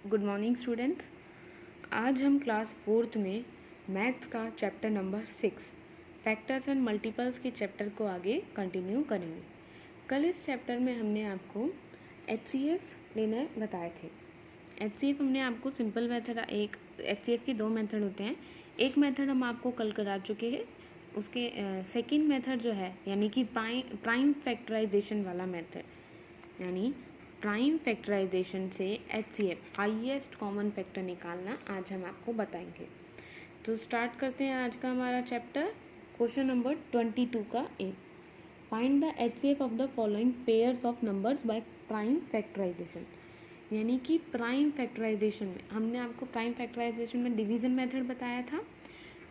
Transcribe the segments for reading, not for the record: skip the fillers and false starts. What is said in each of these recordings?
Good morning students. आज हम class 4th में मैथ्स का chapter number 6 factors and multiples के चैप्टर को आगे कंटिन्यू करेंगे। कल इस चैप्टर में हमने आपको HCF लेना बताए थे। HCF हमने आपको सिंपल मेथड, एक HCF के दो मेथड होते हैं। एक मेथड हम आपको कल करा चुके हैं, उसके सेकेंड मेथड जो है यानी कि प्राइम फैक्टराइजेशन वाला मेथड, यानी प्राइम फैक्टराइजेशन से HCF हाईएस्ट कॉमन फैक्टर निकालना आज हम आपको बताएंगे। तो स्टार्ट करते हैं आज का हमारा चैप्टर। क्वेश्चन नंबर 22 का A, find the HCF of the following pairs of numbers by prime factorisation. यानी कि प्राइम फैक्टराइजेशन में हमने आपको प्राइम फैक्टराइजेशन में डिवीज़न मेथड बताया था,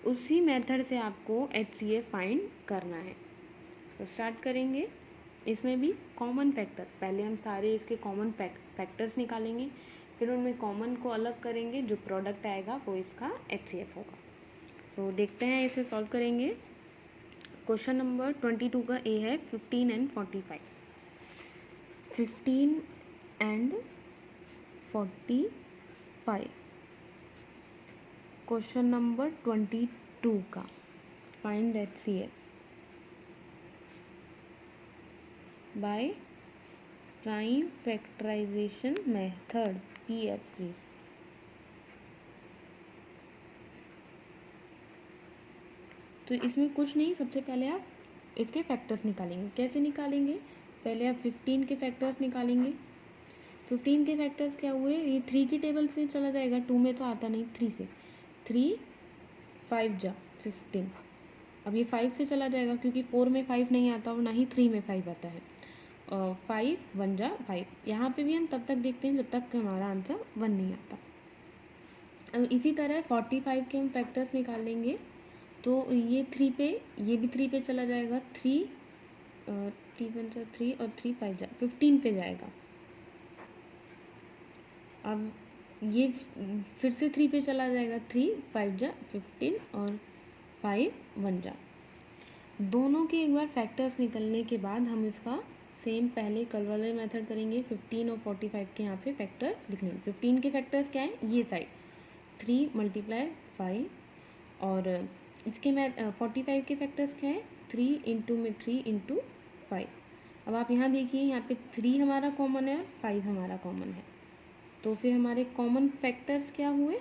उसी मेथड से आपको HCF फाइंड करना है। तो स्टार्ट करेंगे। इसमें भी कॉमन फैक्टर, पहले हम सारे इसके कॉमन फैक्टर्स निकालेंगे, फिर उनमें कॉमन को अलग करेंगे, जो प्रोडक्ट आएगा वो इसका HCF होगा। तो देखते हैं, इसे सॉल्व करेंगे। क्वेश्चन नंबर 22 का ए है 15 एंड 45। 15 एंड 45 क्वेश्चन नंबर 22 का find HCF by prime factorization method PFC। तो इसमें कुछ नहीं, सबसे पहले आप इसके फैक्टर्स निकालेंगे। कैसे निकालेंगे? पहले आप 15 के फैक्टर्स निकालेंगे। 15 के फैक्टर्स क्या हुए? ये 3 की टेबल से चला जाएगा, 2 में तो आता नहीं, 3 से। 3 5 जा 15। अब ये 5 से चला जाएगा क्योंकि 4 में 5 नहीं आता और ना ही 3 में 5 आता है। 5 1 जा 5। यहाँ पे भी हम तब तक देखते हैं जब तक हमारा आंसर 1 नहीं आता। अब इसी तरह 45 के हम फैक्टर्स निकालेंगे। तो ये 3 पे, ये भी 3 पे चला जाएगा, 3 1 जा 3 और 3 5 जा 15 पे जाएगा। अब ये फिर से 3 पे चला जाएगा, 3 5 जा 15 और 5 1 जा। दोनों के एक बार फैक्टर्स निकलने के बाद हम इसका सेम पहले कल वाले मेथड करेंगे। 15 और 45 के यहाँ पे फैक्टर्स लिख लेंगे। 15 के फैक्टर्स क्या है? ये साइड 3 × 5, और इसके मैं 45 के फैक्टर्स क्या है? 3 × 3 × 5। अब आप यहाँ देखिए, यहाँ पे 3 हमारा कॉमन है और 5 हमारा कॉमन है। तो फिर हमारे कॉमन फैक्टर्स क्या हुए?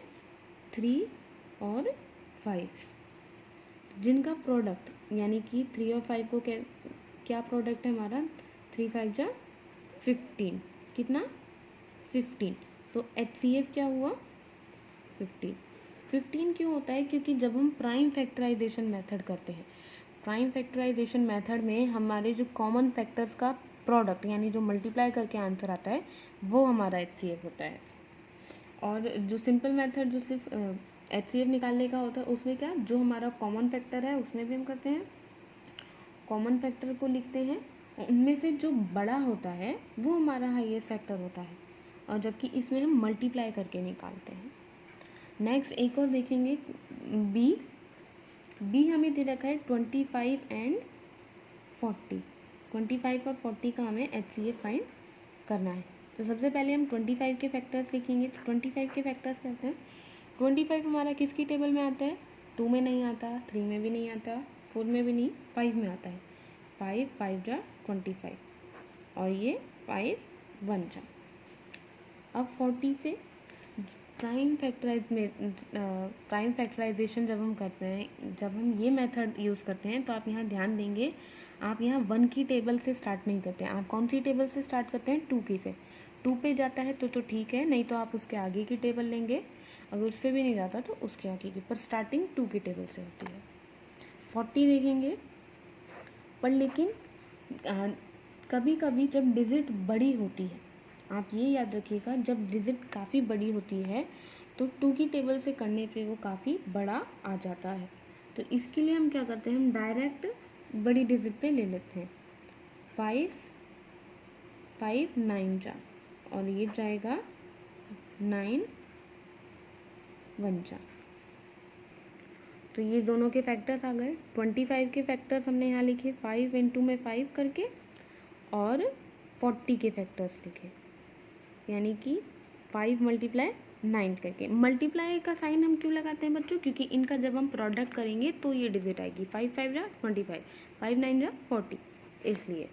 3 और 5, जिनका प्रोडक्ट यानी कि 3 और 5 को क्या प्रोडक्ट है हमारा? 3 5 जा 15। कितना? 15। तो HCF क्या हुआ? 15। 15 क्यों होता है? क्योंकि जब हम प्राइम फैक्टराइजेशन मेथड करते हैं, प्राइम फैक्टराइजेशन मेथड में हमारे जो कॉमन फैक्टर्स का प्रोडक्ट यानी जो मल्टीप्लाई करके आंसर आता है वो हमारा HCF होता है। और जो सिंपल मेथड जो सिर्फ HCF निकालने का होता है, उसमें क्या, जो हमारा कॉमन फैक्टर है उसमें भी हम करते हैं, कॉमन फैक्टर को लिखते हैं, उनमें से जो बड़ा होता है वो हमारा हाईएस्ट फैक्टर होता है, और जबकि इसमें हम मल्टीप्लाई करके निकालते हैं। नेक्स्ट एक और देखेंगे, बी हमें दे रखा है 25 एंड 40। 25 और 40 का हमें HCF फाइंड करना है। तो सबसे पहले हम 25 के फैक्टर्स लिखेंगे। तो 25 के फैक्टर्स कहते हैं, 25 हमारा किसकी टेबल में आता है? 2 में नहीं आता, 3 में भी नहीं आता, 4 में भी नहीं, 5 में आता है। 5 5 जा 25 और ये 5 1 जा। अब 40 से प्राइम फैक्टराइजेशन जब हम करते हैं, जब हम ये मेथड यूज़ करते हैं, तो आप यहाँ ध्यान देंगे, आप यहाँ 1 की टेबल से स्टार्ट नहीं करते हैं। आप कौन सी टेबल से स्टार्ट करते हैं? 2 की से। 2 पे जाता है तो ठीक है, नहीं तो आप उसके आगे की टेबल लेंगे। अगर उस पर भी नहीं जाता तो उसके आगे की, पर स्टार्टिंग 2 की टेबल से होती है। 40 देखेंगे, पर लेकिन कभी कभी जब डिजिट बड़ी होती है, आप ये याद रखिएगा, जब डिजिट काफ़ी बड़ी होती है तो 2 की टेबल से करने पे वो काफ़ी बड़ा आ जाता है। तो इसके लिए हम क्या करते हैं, हम डायरेक्ट बड़ी डिजिट पे ले लेते हैं। 5 5 9 जा, और ये जाएगा 9 1 जा। तो ये दोनों के फैक्टर्स आ गए। 25 के फैक्टर्स हमने यहाँ लिखे 5 × में 5 करके, और 40 के फैक्टर्स लिखे, यानी कि 5 × 9 करके। मल्टीप्लाई का साइन हम क्यों लगाते हैं बच्चों, क्योंकि इनका जब हम प्रोडक्ट करेंगे तो ये डिजिट आएगी, 5 5 जा 25, 5 9 जा 40, इसलिए।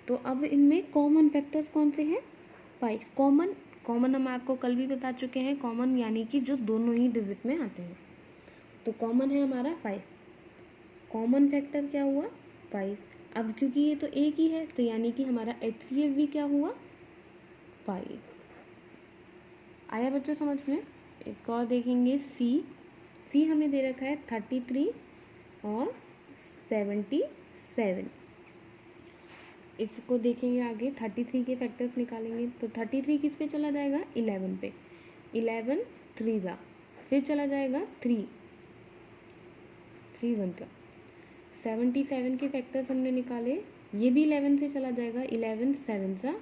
तो अब इनमें कॉमन फैक्टर्स कौन से हैं, 5। कॉमन हम आपको कल भी बता चुके हैं, कॉमन यानी कि जो दोनों ही डिजिट में आते हैं। तो कॉमन है हमारा 5, कॉमन फैक्टर क्या हुआ 5। अब क्योंकि ये तो एक ही है तो यानी कि हमारा HCF भी क्या हुआ 5। आया बच्चों समझ में। एक और देखेंगे सी हमें दे रखा है 33 और 77। इसको देखेंगे आगे, 33 के फैक्टर्स निकालेंगे तो 33 किस पे चला जाएगा 11 पे, 11 3 जा, फिर चला जाएगा 3 1 का। 77 के फैक्टर्स हमने निकाले, ये भी 11 से चला जाएगा, 11 7 जा,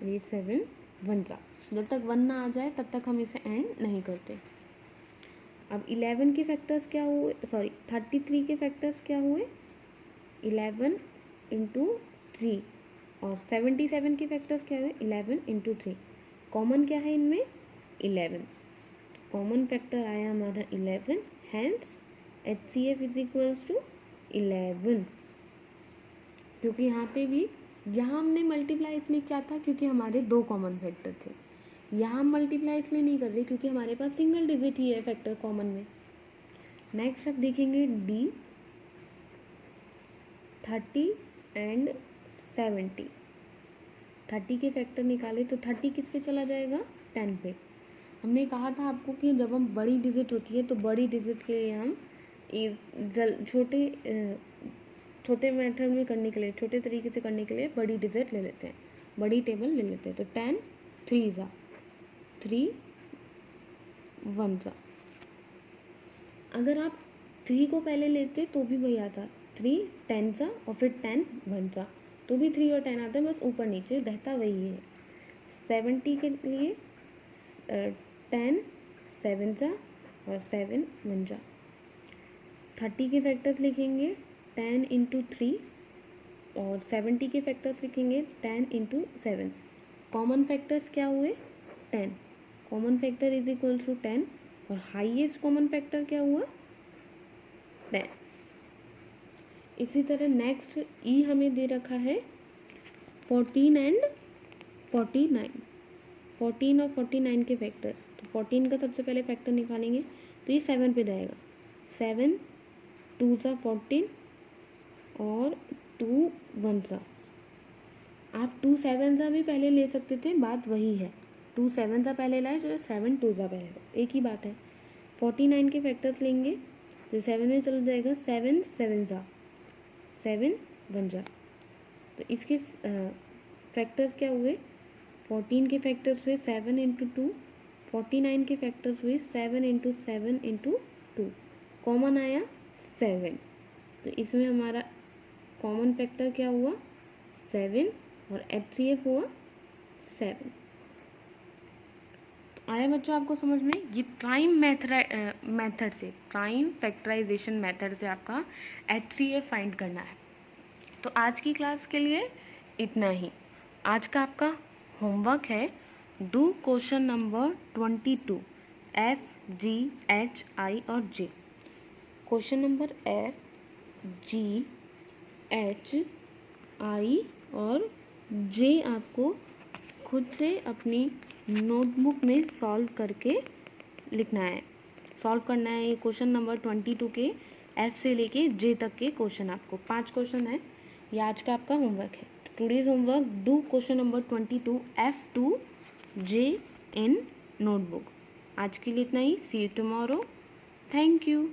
ये 7 1 जा। जब तक 1 ना आ जाए तब तक हम इसे एंड नहीं करते। अब 11 के फैक्टर्स क्या हुए, 33 के फैक्टर्स क्या हुए 11 × 3 और 77 के फैक्टर्स क्या हुए 11 × 3। कॉमन क्या है इनमें 11, कॉमन फैक्टर आया हमारा 11, हैंस HCF = 11। क्योंकि यहाँ पे भी, यहाँ हमने मल्टीप्लाई इसलिए किया था क्योंकि हमारे 2 कॉमन फैक्टर थे। यहाँ हम मल्टीप्लाई इसलिए नहीं कर रहे क्योंकि हमारे पास सिंगल डिजिट ही है फैक्टर कॉमन में। नेक्स्ट अब देखेंगे D, 30 और 70। 30 के फैक्टर निकाले तो 30 किस पे चला जाएगा 10 पे। हमने कहा था आपको कि जब हम बड़ी डिजिट होती है तो बड़ी डिजिट के लिए हम छोटे मेथड में करने के लिए, छोटे तरीके से करने के लिए बड़ी डिजिट ले लेते हैं, बड़ी टेबल ले लेते हैं। तो 10 3 जा, 3 1 जा। अगर आप 3 को पहले लेते तो भी वही आता, 3 10 जा और फिर 10 1 जा, तो भी 3 और 10 आता है, बस ऊपर नीचे रहता वही है। 70 के लिए 10 7 जा और 7 1 जा। 30 के फैक्टर्स लिखेंगे 10 × 3 और 70 के फैक्टर्स लिखेंगे 10 × 7। कॉमन फैक्टर्स क्या हुए 10, कॉमन फैक्टर = 10 और हाईएस्ट कॉमन फैक्टर क्या हुआ 10। इसी तरह नेक्स्ट ई हमें दे रखा है 14 और 49। 14 और 49 के फैक्टर्स, तो 14 का सबसे पहले फैक्टर निकालेंगे तो ये 7 पे जाएगा, 7 2 जा 14 और 2 1 जा। आप 2 7 जा भी पहले ले सकते थे, बात वही है, 2 7 जा पहले लाए तो 7 2 जा पहले, एक ही बात है। 49 के फैक्टर्स लेंगे तो 7 में चल जाएगा, 7 7 जा, 7 1 जा। तो इसके फैक्टर्स क्या हुए 14 के फैक्टर्स हुए 7 × 2, 49 के फैक्टर्स हुए 7 × 7 × 2, कॉमन आया 7। तो इसमें हमारा कॉमन फैक्टर क्या हुआ 7 और HCF हुआ 7। तो आया बच्चों आपको समझ में। ये प्राइम मेथड से, प्राइम फैक्टराइजेशन मेथड से आपका HCF फाइंड करना है। तो आज की क्लास के लिए इतना ही। आज का आपका होमवर्क है, do question number 22 F G H I और J। Question number F G H I और J आपको खुद से अपनी नोटबुक में सॉल्व करके लिखना है, सॉल्व करना है। ये क्वेश्चन नंबर 22 के F से लेके J तक के क्वेश्चन, आपको 5 क्वेश्चन है, ये आज का आपका होमवर्क है। Today's homework, do question number 22 F to J in notebook. आज के लिए इतना ही, सी यू टुमारो, थैंक यू।